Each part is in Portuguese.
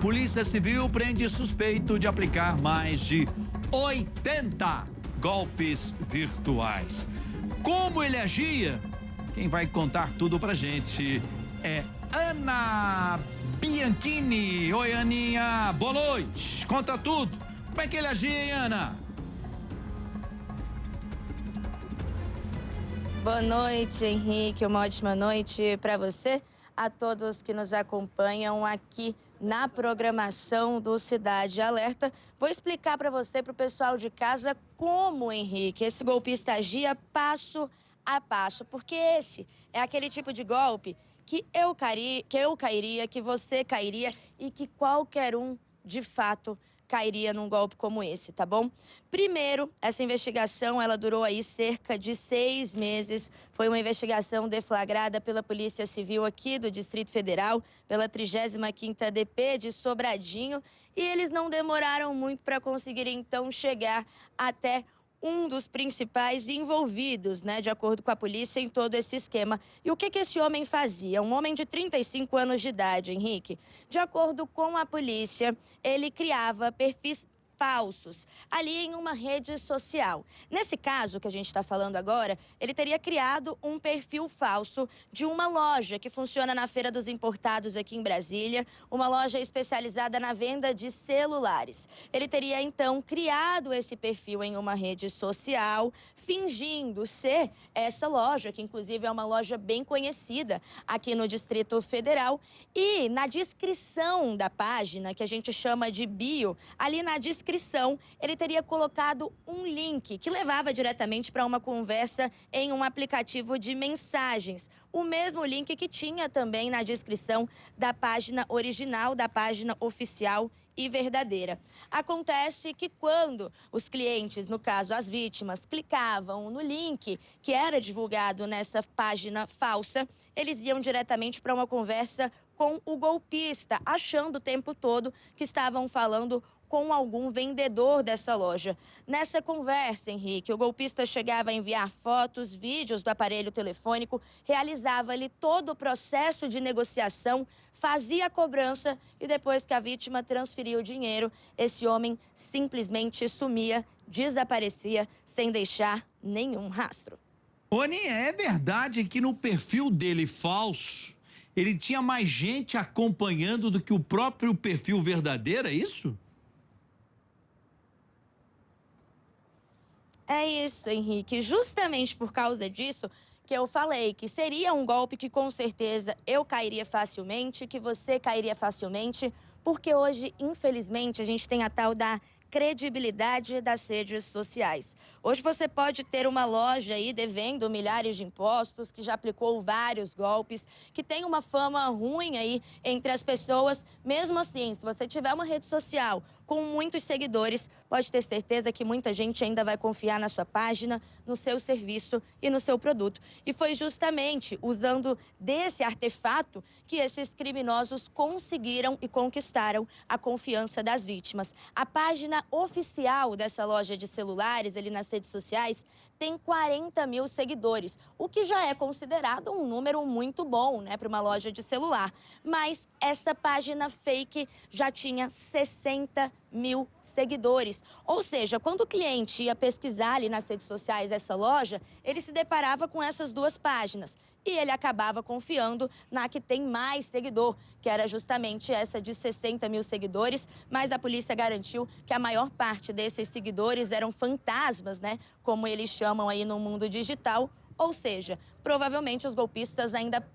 Polícia Civil prende suspeito de aplicar mais de 80 golpes virtuais. Como ele agia? Quem vai contar tudo pra gente é Ana Bianchini. Oi, Aninha, boa noite. Conta tudo. Como é que ele agia, hein, Ana? Boa noite, Henrique. Uma ótima noite para você, a todos que nos acompanham aqui na programação do Cidade Alerta. Vou explicar para você, para o pessoal de casa, como, Henrique, esse golpista agia passo a passo, porque esse é aquele tipo de golpe que eu cairia, que você cairia e que qualquer um, de fato, cairia num golpe como esse, tá bom? Primeiro, essa investigação, ela durou aí cerca de 6 meses. Foi uma investigação deflagrada pela Polícia Civil aqui do Distrito Federal, pela 35ª DP de Sobradinho, e eles não demoraram muito para conseguir, então, chegar até um dos principais envolvidos, né, de acordo com a polícia, em todo esse esquema. E o que esse homem fazia? Um homem de 35 anos de idade, Henrique. De acordo com a polícia, ele criava perfis falsos ali em uma rede social. Nesse caso que a gente está falando agora, ele teria criado um perfil falso de uma loja que funciona na Feira dos Importados aqui em Brasília, uma loja especializada na venda de celulares. Ele teria então criado esse perfil em uma rede social, fingindo ser essa loja, que inclusive é uma loja bem conhecida aqui no Distrito Federal, e na descrição da página, que a gente chama de bio, ali na descrição ele teria colocado um link que levava diretamente para uma conversa em um aplicativo de mensagens. O mesmo link que tinha também na descrição da página original, da página oficial e verdadeira. Acontece que quando os clientes, no caso as vítimas, clicavam no link que era divulgado nessa página falsa, eles iam diretamente para uma conversa com o golpista, achando o tempo todo que estavam falando com algum vendedor dessa loja. Nessa conversa, Henrique, o golpista chegava a enviar fotos, vídeos do aparelho telefônico, realizava ali todo o processo de negociação, fazia a cobrança e depois que a vítima transferia o dinheiro, esse homem simplesmente sumia, desaparecia, sem deixar nenhum rastro. Ô, Aninha, é verdade que no perfil dele falso, ele tinha mais gente acompanhando do que o próprio perfil verdadeiro, é isso? É isso, Henrique. Justamente por causa disso que eu falei que seria um golpe que com certeza eu cairia facilmente, que você cairia facilmente, porque hoje, infelizmente, a gente tem a tal da credibilidade das redes sociais. Hoje você pode ter uma loja aí devendo milhares de impostos, que já aplicou vários golpes, que tem uma fama ruim aí entre as pessoas. Mesmo assim, se você tiver uma rede social com muitos seguidores, pode ter certeza que muita gente ainda vai confiar na sua página, no seu serviço e no seu produto. E foi justamente usando desse artefato que esses criminosos conseguiram e conquistaram a confiança das vítimas. A página oficial dessa loja de celulares, ali nas redes sociais, tem 40 mil seguidores, o que já é considerado um número muito bom, né, para uma loja de celular. Mas essa página fake já tinha 60 mil seguidores. Ou seja, quando o cliente ia pesquisar ali nas redes sociais essa loja, ele se deparava com essas duas páginas. E ele acabava confiando na que tem mais seguidor, que era justamente essa de 60 mil seguidores, mas a polícia garantiu que a maior parte desses seguidores eram fantasmas, né? Como eles chamam aí no mundo digital. Ou seja, provavelmente os golpistas ainda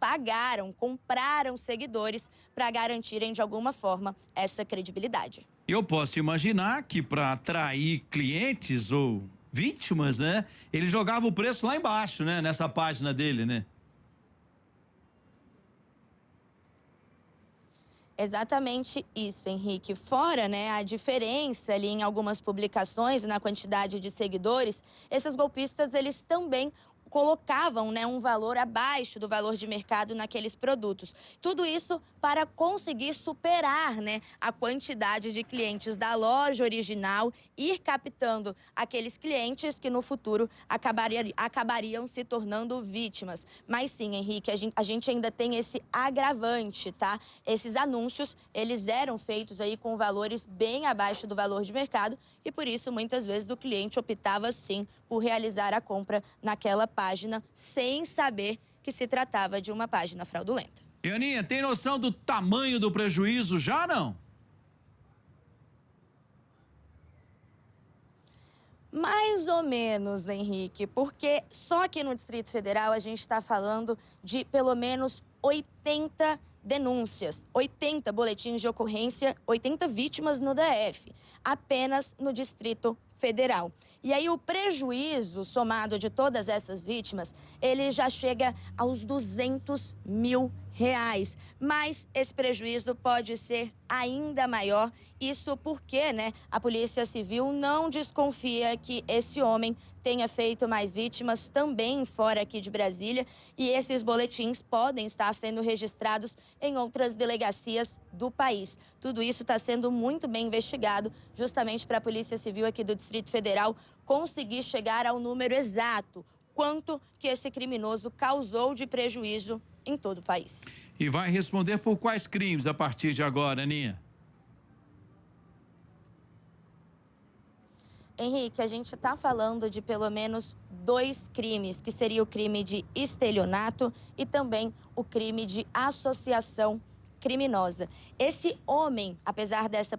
compraram seguidores para garantirem de alguma forma essa credibilidade. Eu posso imaginar que para atrair clientes ou vítimas, né, ele jogava o preço lá embaixo, né, nessa página dele, né? Exatamente isso, Henrique. Fora, né, a diferença ali em algumas publicações e na quantidade de seguidores, esses golpistas, eles também colocavam, né, um valor abaixo do valor de mercado naqueles produtos. Tudo isso para conseguir superar, né, a quantidade de clientes da loja original, ir captando aqueles clientes que no futuro acabariam se tornando vítimas. Mas sim, Henrique, a gente ainda tem esse agravante, tá? Esses anúncios, eles eram feitos aí com valores bem abaixo do valor de mercado e por isso muitas vezes o cliente optava sim por realizar a compra naquela página sem saber que se tratava de uma página fraudulenta. E Aninha, tem noção do tamanho do prejuízo já, não? Mais ou menos, Henrique, porque só aqui no Distrito Federal a gente está falando de pelo menos 80 denúncias, 80 boletins de ocorrência, 80 vítimas no DF, apenas no Distrito Federal. E aí o prejuízo somado de todas essas vítimas, ele já chega aos R$200 mil. Mas esse prejuízo pode ser ainda maior, isso porque, né, a Polícia Civil não desconfia que esse homem tenha feito mais vítimas também fora aqui de Brasília e esses boletins podem estar sendo registrados em outras delegacias do país. Tudo isso está sendo muito bem investigado, justamente para a Polícia Civil aqui do Distrito Federal conseguir chegar ao número exato, quanto que esse criminoso causou de prejuízo em todo o país. E vai responder por quais crimes a partir de agora, Aninha? Henrique, a gente está falando de pelo menos 2 crimes, que seria o crime de estelionato e também o crime de associação criminosa. Esse homem, apesar dessa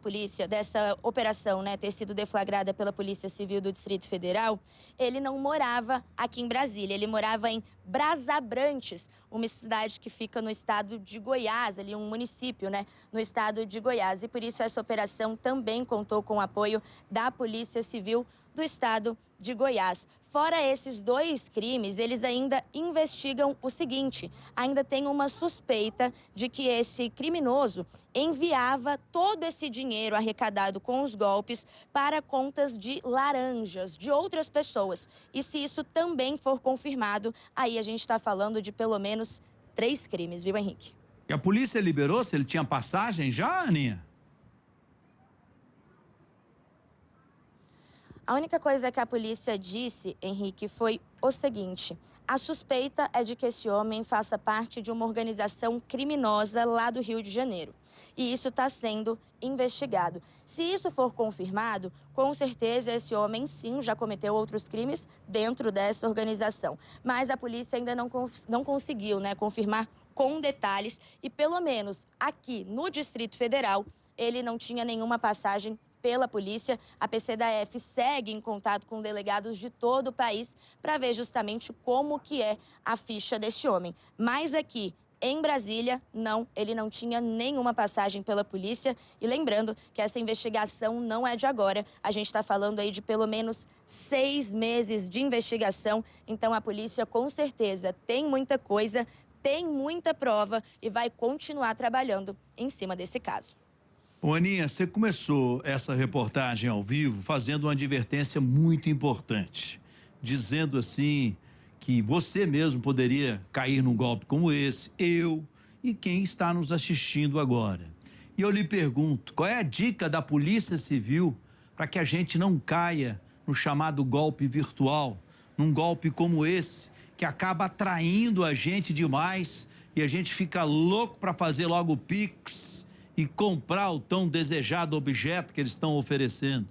operação, né, ter sido deflagrada pela Polícia Civil do Distrito Federal, ele não morava aqui em Brasília, ele morava em Brasabrantes, uma cidade que fica no estado de Goiás, ali um município, né, no estado de Goiás. E por isso essa operação também contou com o apoio da Polícia Civil do estado de Goiás. Fora esses 2 crimes, eles ainda investigam o seguinte: ainda tem uma suspeita de que esse criminoso enviava todo esse dinheiro arrecadado com os golpes para contas de laranjas de outras pessoas. E se isso também for confirmado, aí a gente está falando de pelo menos 3 crimes, viu, Henrique? E a polícia liberou se ele tinha passagem já, Aninha? A única coisa que a polícia disse, Henrique, foi o seguinte: a suspeita é de que esse homem faça parte de uma organização criminosa lá do Rio de Janeiro. E isso está sendo investigado. Se isso for confirmado, com certeza esse homem sim já cometeu outros crimes dentro dessa organização. Mas a polícia ainda não conseguiu, né, confirmar com detalhes e pelo menos aqui no Distrito Federal ele não tinha nenhuma passagem pela polícia. A PCDF segue em contato com delegados de todo o país para ver justamente como que é a ficha deste homem. Mas aqui em Brasília, não, ele não tinha nenhuma passagem pela polícia. E lembrando que essa investigação não é de agora. A gente está falando aí de pelo menos 6 meses de investigação. Então a polícia com certeza tem muita coisa, tem muita prova e vai continuar trabalhando em cima desse caso. Ô Aninha, você começou essa reportagem ao vivo fazendo uma advertência muito importante, dizendo assim que você mesmo poderia cair num golpe como esse, eu e quem está nos assistindo agora. E eu lhe pergunto, qual é a dica da Polícia Civil para que a gente não caia no chamado golpe virtual, num golpe como esse, que acaba atraindo a gente demais e a gente fica louco para fazer logo o Pix e comprar o tão desejado objeto que eles estão oferecendo?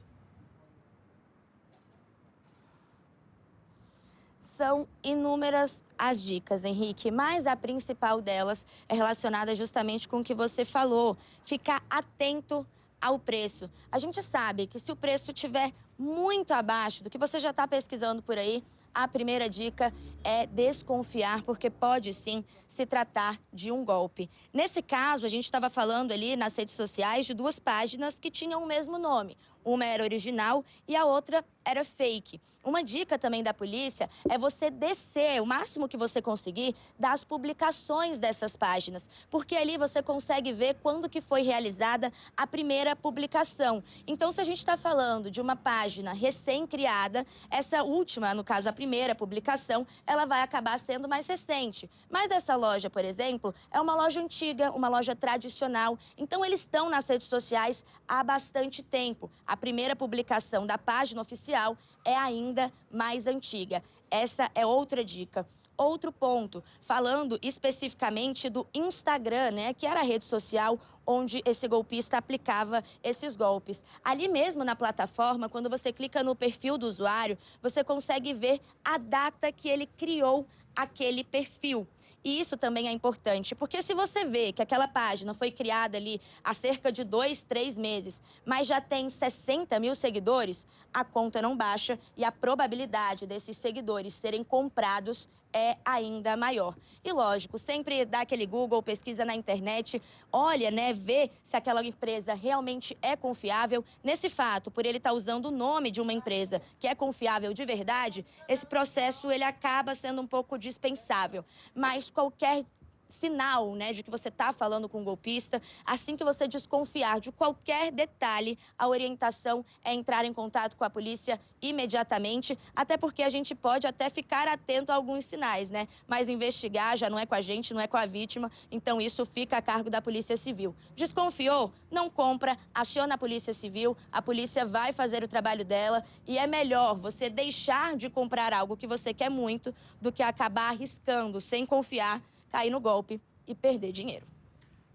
São inúmeras as dicas, Henrique, mas a principal delas é relacionada justamente com o que você falou, ficar atento ao preço. A gente sabe que se o preço estiver muito abaixo do que você já está pesquisando por aí, a primeira dica é desconfiar, porque pode sim se tratar de um golpe. Nesse caso, a gente estava falando ali nas redes sociais de 2 páginas que tinham o mesmo nome. uma era original e a outra era fake. Uma dica também da polícia é você descer o máximo que você conseguir das publicações dessas páginas, porque ali você consegue ver quando que foi realizada a primeira publicação. Então, se a gente está falando de uma página recém-criada, essa última, no caso a primeira publicação, ela vai acabar sendo mais recente. Mas essa loja, por exemplo, é uma loja antiga, uma loja tradicional. Então, eles estão nas redes sociais há bastante tempo. A primeira publicação da página oficial é ainda mais antiga. Essa é outra dica. Outro ponto, falando especificamente do Instagram, né, que era a rede social onde esse golpista aplicava esses golpes. Ali mesmo na plataforma, quando você clica no perfil do usuário, você consegue ver a data que ele criou aquele perfil. E isso também é importante, porque se você vê que aquela página foi criada ali há cerca de 2, 3 meses, mas já tem 60 mil seguidores, a conta não baixa e a probabilidade desses seguidores serem comprados é ainda maior. E lógico, sempre dá aquele Google, pesquisa na internet, olha, né, vê se aquela empresa realmente é confiável. Nesse fato, por ele estar usando o nome de uma empresa que é confiável de verdade, esse processo ele acaba sendo um pouco dispensável. Mas qualquer sinal, né, de que você está falando com um golpista, assim que você desconfiar de qualquer detalhe, a orientação é entrar em contato com a polícia imediatamente, até porque a gente pode até ficar atento a alguns sinais, né? Mas investigar já não é com a gente, não é com a vítima, então isso fica a cargo da Polícia Civil. Desconfiou? Não compra, aciona a Polícia Civil, a polícia vai fazer o trabalho dela e é melhor você deixar de comprar algo que você quer muito do que acabar arriscando sem confiar, cair no golpe e perder dinheiro.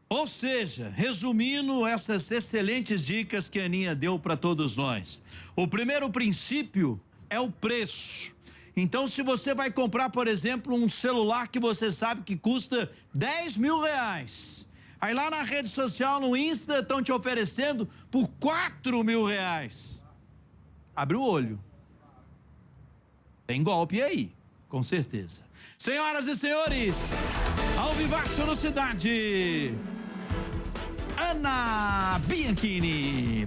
Ou seja, resumindo essas excelentes dicas que a Aninha deu para todos nós. O primeiro princípio é o preço. Então, se você vai comprar, por exemplo, um celular que você sabe que custa 10 mil reais. Aí lá na rede social, no Insta, estão te oferecendo por 4 mil reais. Abre o olho. Tem golpe aí, com certeza. Senhoras e senhores, ao vivaço no Cidade, Ana Bianchini.